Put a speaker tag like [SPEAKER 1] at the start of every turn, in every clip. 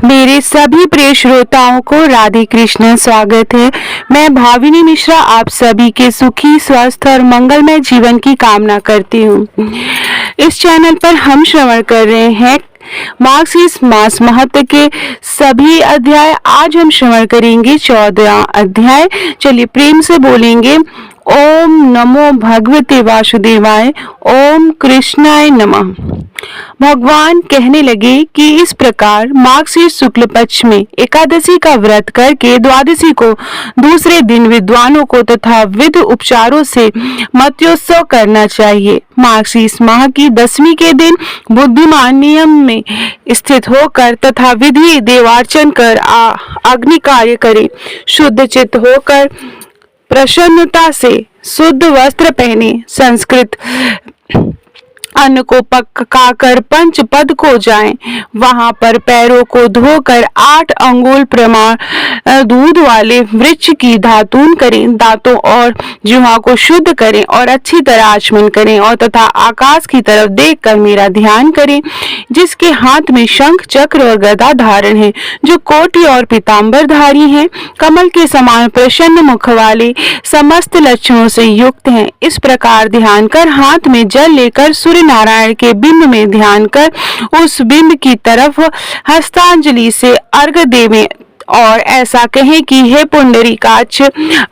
[SPEAKER 1] मेरे सभी प्रिय श्रोताओं को राधे कृष्ण स्वागत है। मैं भाविनी मिश्रा आप सभी के सुखी स्वस्थ और मंगलमय जीवन की कामना करती हूँ। इस चैनल पर हम श्रवण कर रहे हैं मार्क्सिस्ट मास महत्व के सभी अध्याय। आज हम श्रवण करेंगे 14वां अध्याय। चलिए प्रेम से बोलेंगे ओम नमो भगवते वासुदेवाय, ओम कृष्णाय नमः। भगवान कहने लगे कि इस प्रकार मार्गशीर्ष शुक्ल पक्ष में एकादशी का व्रत करके द्वादशी को दूसरे दिन विद्वानों को तथा विध उपचारों से मत्योत्सव करना चाहिए। मार्गशीर्ष माह की दशमी के दिन बुद्धिमान नियम में स्थित होकर तथा विधि देवार्चन कर अग्नि कार्य करे, शुद्ध चित्त होकर प्रसन्नता से शुद्ध वस्त्र पहने, संस्कृत अन्न को पकाकर पंच पद को जाएं, वहां पर पैरों को धोकर 8 अंगुल प्रमाण दूध वाले वृक्ष की धातुन करें, दांतों और जिह्वा को शुद्ध करें और अच्छी तरह आचमन करें और तथा आकाश की तरफ देखकर मेरा ध्यान करें, जिसके हाथ में शंख चक्र और गदा धारण है, जो कोटि और पीतांबर धारी हैं, कमल के समान प्रसन्न मुख वाले, समस्त लक्षणों से युक्त हैं। इस प्रकार ध्यान कर हाथ में जल लेकर सूर्य नारायण के बिंब में ध्यान कर उस बिंब की तरफ हस्तांजलि से अर्घ्य देवें और ऐसा कहें कि हे पुंडरीकाक्ष,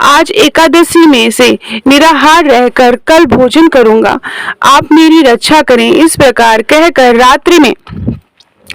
[SPEAKER 1] आज एकादशी में से निराहार रहकर कल भोजन करूंगा, आप मेरी रक्षा करें। इस प्रकार कहकर रात्रि में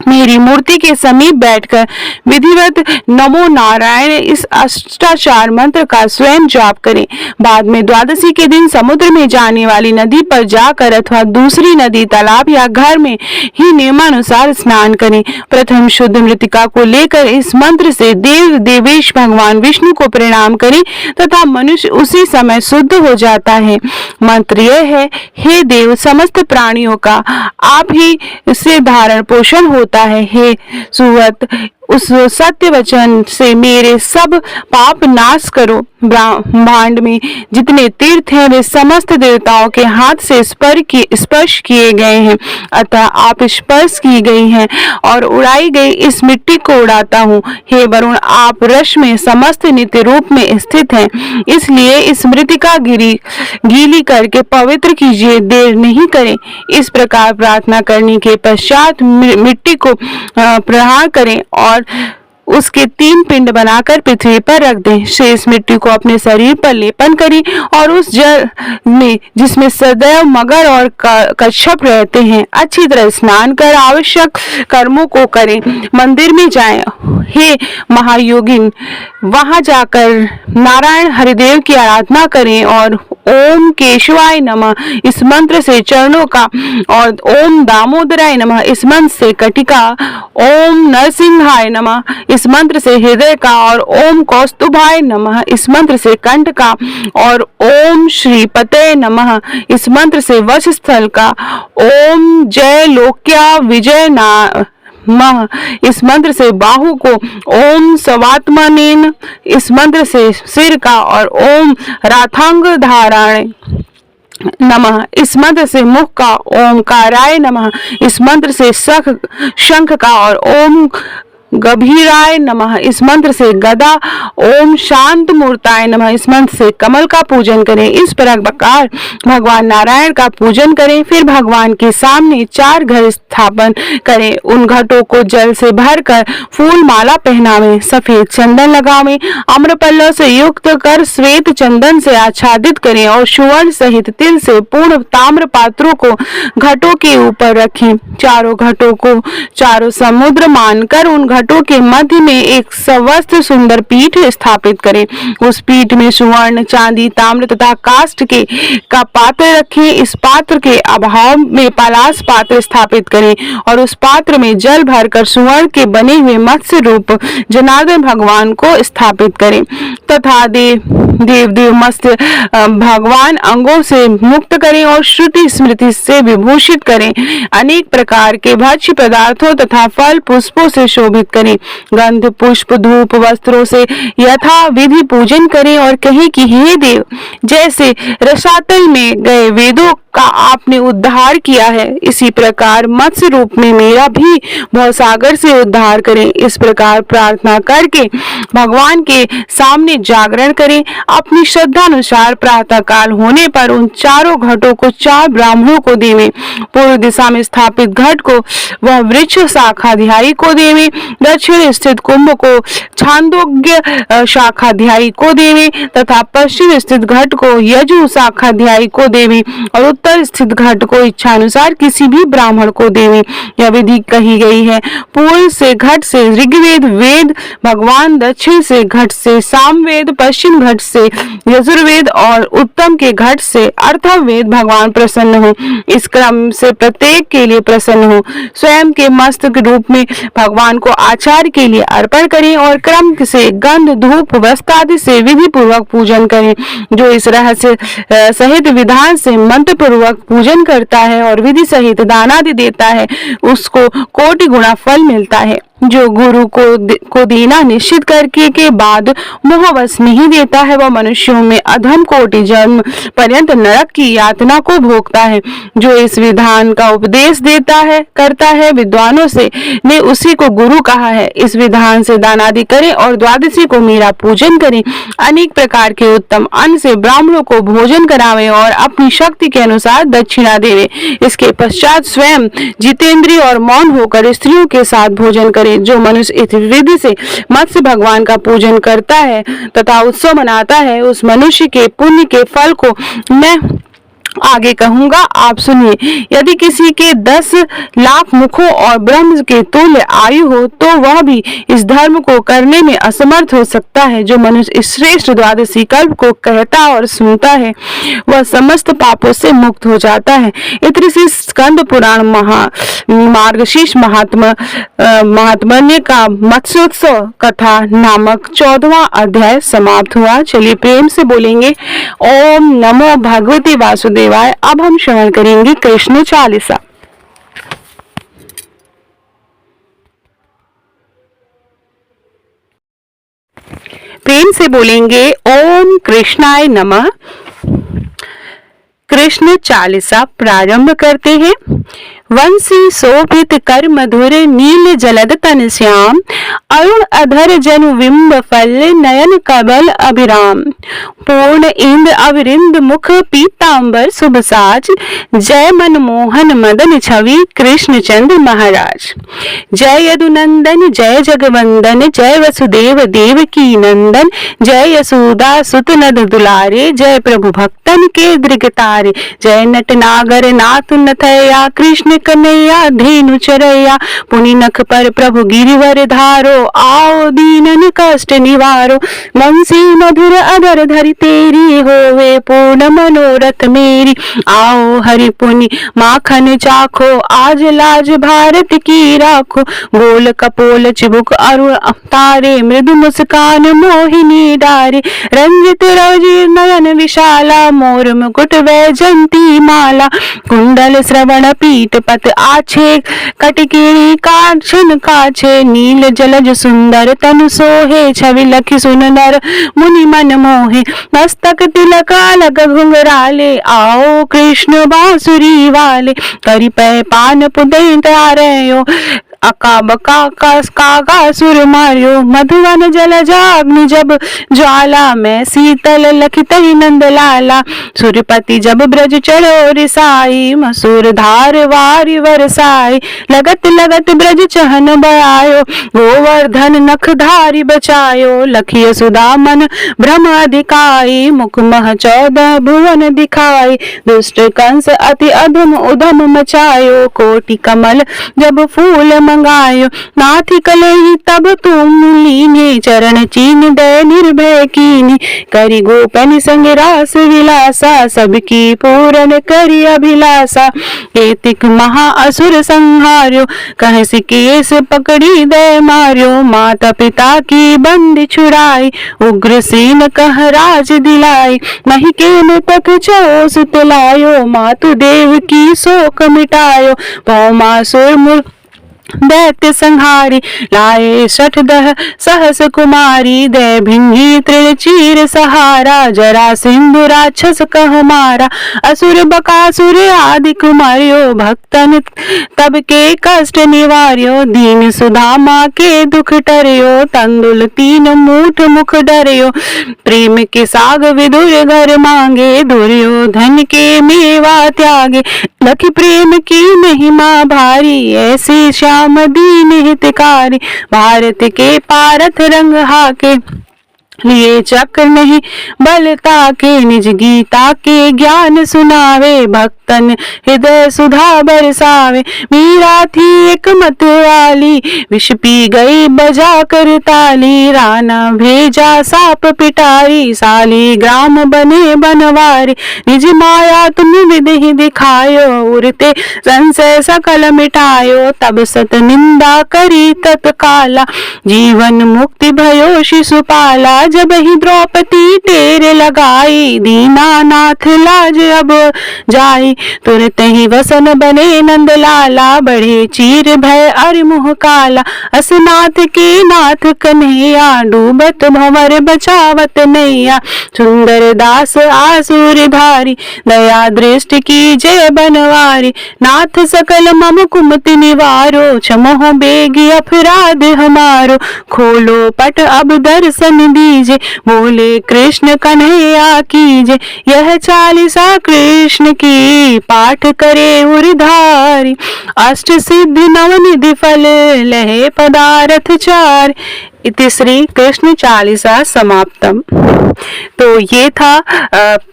[SPEAKER 1] मेरी मूर्ति के समीप बैठकर विधिवत नमो नारायण इस अष्टाचार मंत्र का स्वयं जाप करें। बाद में द्वादशी के दिन समुद्र में जाने वाली नदी पर जाकर अथवा दूसरी नदी, तालाब या घर में ही नियमानुसार स्नान करें। प्रथम शुद्ध मृतिका को लेकर इस मंत्र से देव देवेश भगवान विष्णु को प्रणाम करें तथा मनुष्य उसी समय शुद्ध हो जाता है। मंत्र यह है, हे देव, समस्त प्राणियों का आप ही से धारण पोषण होता है। हे सुवत, उस सत्य वचन से मेरे सब पाप नाश करो। ब्रह्मांड में जितने तीर्थ हैं वे समस्त देवताओं के हाथ से स्पर्श किए गए हैं, अतः आप स्पर्श की गई हैं और उड़ाई गई इस मिट्टी को उड़ाता हूँ। हे वरुण, आप रस में समस्त नित्य रूप में स्थित हैं, इसलिए इस मृतिका गीली करके पवित्र कीजिए, देर नहीं करें। इस प्रकार प्रार्थना करने के पश्चात मिट्टी को प्रहार करें और उसके 3 पिंड बनाकर पृथ्वी पर रख दें। शेष मिट्टी को अपने शरीर पर लेपन करें और उस जल में जिसमें सदैव मगर और कच्छप रहते हैं अच्छी तरह स्नान कर आवश्यक कर्मों को करें। मंदिर में जाएं, हे महायोगिन, वहां जाकर नारायण हरिदेव की आराधना करें और ओम केशवाय नमः इस मंत्र से चरणों का और ओम दामोदराय नमः इस मंत्र से कटिका, ओम नरसिंहाय नमः इस मंत्र से हृदय का और ओम कौस्तुभाय नमः इस मंत्र से कंठ का और ओम श्रीपते नमः इस मंत्र से वक्षस्थल का, ओम जय लोक्या विजय मह इस मंत्र से बाहु को, ओम सवात्मनेन इस मंत्र से सिर का और ओम राथांग धाराण नमः इस मंत्र से मुख का, ओमकाराय नमः इस मंत्र से शंख का और ओम गभीराय नमः इस मंत्र से गदा, ओम शांत मूर्ताय नमः इस मंत्र से कमल का पूजन करें। इस प्रकार भगवान नारायण का पूजन करें। फिर भगवान के सामने 4 घट स्थापन करें। उन घटों को जल से भरकर फूल माला पहनावें, सफेद चंदन लगावें, आम्रपल्लव से युक्त कर श्वेत चंदन से आच्छादित करें और सुवर्ण सहित तिल से पूर्ण ताम्र पात्रों को घटों के ऊपर रखें। चारों घटों को चारों समुद्र मानकर उन घटों के मध्य में एक सवस्त्र सुंदर पीठ स्थापित करें। उस पीठ में सुवर्ण, चांदी, ताम्र तथा काष्ठ का पात्र रखें। इस पात्र के अभाव में पलाश पात्र स्थापित करें और उस पात्र में जल भरकर सुवर्ण के बने हुए मत्स्य रूप जनार्दन भगवान को स्थापित करें तथा देव मत्स्य भगवान अंगों से मुक्त करें और श्रुति स्मृति से विभूषित करें। अनेक प्रकार के भक्ष्य पदार्थों तथा फल पुष्पों से शोभित करें। गंध, पुष्प, धूप, वस्त्रों से यथा विधि पूजन करें और कहें कि हे देव, जैसे रसातल में गए वेदों का आपने उद्धार किया है, इसी प्रकार मत्स्य रूप में मेरा भी भवसागर से उद्धार करें। इस प्रकार प्रार्थना करके भगवान के सामने जागरण करें। अपनी श्रद्धा अनुसार प्रातः काल होने पर उन चारों घटों को 4 ब्राह्मणों को देवें। पूर्व दिशा में स्थापित घट को वह वृक्ष शाखाध्यायी को देवें, दक्षिण स्थित कुंभ को छांदोग्य शाखाध्यायी को देवें तथा पश्चिम स्थित घट को यजु शाखाध्यायी को देवें और उत्तर स्थित घट को इच्छानुसार किसी भी ब्राह्मण को देवें। यह विधि कही गई है। पूर्व से घट से ऋग्वेद वेद भगवान, दक्षिण से घट से सामवेद, पश्चिम घट से यजुर्वेद और उत्तम के घट से अर्थवेद भगवान प्रसन्न हो। इस क्रम से प्रत्येक के लिए प्रसन्न हो। स्वयं के मस्तक रूप में भगवान को आचार्य के लिए अर्पण करें और क्रम से गंध धूप वस्त्र आदि से विधि पूर्वक पूजन करें। जो इस रहस्य सहित विधान से मंत्र पूर्वक पूजन करता है और विधि सहित दान आदि देता है, उसको कोटि गुना फल मिलता है। जो गुरु को देना निश्चित करके के बाद मोहवश नहीं देता है, वह मनुष्यों में अधम कोटि जन्म पर्यंत नरक की यातना को भोगता है। जो इस विधान का उपदेश करता है विद्वानों से ने उसी को गुरु कहा है। इस विधान से दान आदि करें और द्वादशी को मेरा पूजन करें। अनेक प्रकार के उत्तम अन्न से ब्राह्मणों को भोजन करावे और अपनी शक्ति के अनुसार दक्षिणा देवे। इसके पश्चात स्वयं जितेंद्रिय और मौन होकर स्त्रियों के साथ भोजन करें। जो मनुष्य इस विधि से मत्स्य भगवान का पूजन करता है तथा उत्सव मनाता है, उस मनुष्य के पुण्य के फल को मैं आगे कहूंगा, आप सुनिए। यदि किसी के 10 लाख मुखों और ब्रह्म के तुल्य आयु हो तो वह भी इस धर्म को करने में असमर्थ हो सकता है। जो मनुष्य इस श्रेष्ठ द्वादशी कल्प को कहता और सुनता है, वह समस्त पापों से मुक्त हो जाता है। इतनी सी स्कंद पुराण मार्गशीर्ष महात्म्य का मत्स्योत्सव कथा नामक 14वां अध्याय समाप्त हुआ। चलिए प्रेम से बोलेंगे ओम नमो भगवते वासुदेव। अब हम श्रवण करेंगे कृष्ण चालीसा। प्रेम से बोलेंगे ओम कृष्णाय नमः। कृष्ण चालीसा प्रारंभ करते हैं। वंशी शोभित कर मधुर नील जलद तन श्याम, अरुण अधर जनु बिंब फल नयन कबल अभिराम। पूर्ण इंद्र अविरिंद मुख पीतांबर शुभ साज, जय मनमोहन मदन छवि कृष्ण चंद्र महाराज। जय यदुनंदन जय जगवंदन, जय वसुदेव देव की नंदन, जय यशोदा सुत नद दुलारे, जय प्रभु भक्तन के दृगतारे। जय नट नागर नाथ नथया, कृष्ण कन्हैया धेनु चरैया। पुनि नख पर प्रभु गिरिवर धारो, आओ दीनन कष्ट निवारो। वंशी मधुर अधर धरि तेरी, होवे पूर्ण मनोरथ मेरी। आओ हरि पुनि माखन चाखो, आज लाज भारत की राखो। गोल कपोल चिबुक अरुण तारे, मृदु मुस्कान मोहिनी डारे। रंजित रवि नयन विशाला, मोर मुकुट वैजंती माला। कुंडल श्रवण पीठ पत आछे, कटकिरी काछन काछे। नील जलज सुंदर तनु सोहे, छवि लखि सुनर मुनि मन मोहे। मस्तक तिलक अलग घुंघराले, आओ कृष्ण बांसुरी वाले। करि पै पान पुदै तारयो, कागा सुर मार्यो। मधुवन जल जाग्नि जब ज्वाला, में शीतल लखित नंद लाला। सुरपति जब ब्रज चढ़ो रिसाई, मसूर धार वारि वरसाई। लगत लगत ब्रज चहन बयायो, गोवर्धन नख धारी बचायो। लखिय सुधा मन भ्रम अधिकाई, मुख मह 14 भुवन दिखाई। दुष्ट कंस अति अधम उधम मचायो, कोटि कमल जब फूल मंगायो। नाथि कलहि तब तुम लीने, चरण चीन दय निर्भय कीनी। करि गोपन संग रास विलासा, सबकी पूरन करि अभिलाषा। एतिक महा असुर संहार्यो, कहसि केस पकड़ी दय मार्यो। माता पिता की बंदी छुड़ाई, उग्रसेन कह राज दिलाई। मही के मृतक चो सुत लायो, मातु देव की शोक मिटायो। भौमासुर दैत्य संहारी, लाए शठदह सहस कुमारी, दे भिंगी तृण चीर सहारा, जरा सिंधु राक्षस कह मारा, असुर बकासुर आदि कुमारियो, भक्तन तब के कष्ट निवार्यो, दीन सुदामा के दुख टर्यो, तंदुल 3 मूठ मुख डर्यो, प्रेम के साग विदुर घर मांगे, दुर्योधन के मेवा त्यागे, लखी प्रेम की महिमा भारी, ऐसे श्याम दीन हितकारी, भारत के पारथ रंग हाके, लिए चक्र नहीं बलता के, निज गीता के ज्ञान सुनावे, भक्तन हृदय सुधा बरसावे, मीरा थी एक मत वाली, विष पी गई बजा कर ताली, राना भेजा साप पिटारी, साली ग्राम बने बनवारी, निज माया तुम विधि दिखायो, उड़ते संशय सकल मिटायो, तब सत निंदा करी तत्काला, जीवन मुक्ति भयो शिशुपाला, जब ही द्रौपदी टेर लगाई, दीनानाथ लाज अब जाई, तुरत ही वसन बने नंद लाला, बढ़े चीर भय अरि मुह काला, असनाथ के नाथ कन्हैया, डूबत भंवर बचावत नैया, सुंदर दास आसुर भारी, दया दृष्टि की जय बनवारी, नाथ सकल मम कुमति निवारो, क्षमो बेगी अपराध हमारो, खोलो पट अब दर्शन दीजे, बोले कृष्ण कन्हैया कीजे, यह 40 कृष्ण की पाठ करे उरधारी, अष्ट सिद्धि नवनिधि फल लहे पदार्थ 4, इति श्री कृष्ण 40 समाप्तम। तो ये था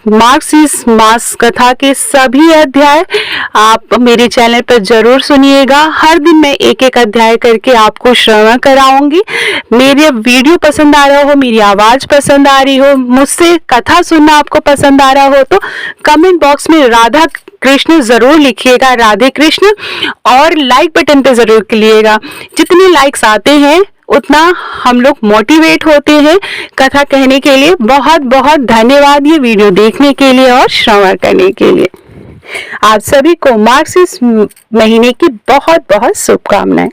[SPEAKER 1] मार्क्सिस्ट मास कथा के सभी अध्याय। आप मेरे चैनल पर जरूर सुनिएगा, हर दिन मैं एक एक अध्याय करके आपको श्रवण कराऊंगी। मेरे वीडियो पसंद आ रहा हो, मेरी आवाज पसंद आ रही हो, मुझसे कथा सुनना आपको पसंद आ रहा हो, तो कमेंट बॉक्स में राधा कृष्ण जरूर लिखिएगा, राधे कृष्ण, और लाइक बटन पे जरूर क्लिकिएगा। जितने लाइक्स आते हैं उतना हम लोग मोटिवेट होते हैं कथा कहने के लिए। बहुत बहुत धन्यवाद ये वीडियो देखने के लिए और श्रवण करने के लिए। आप सभी को मार्क्सिस्ट महीने की बहुत बहुत शुभकामनाएं।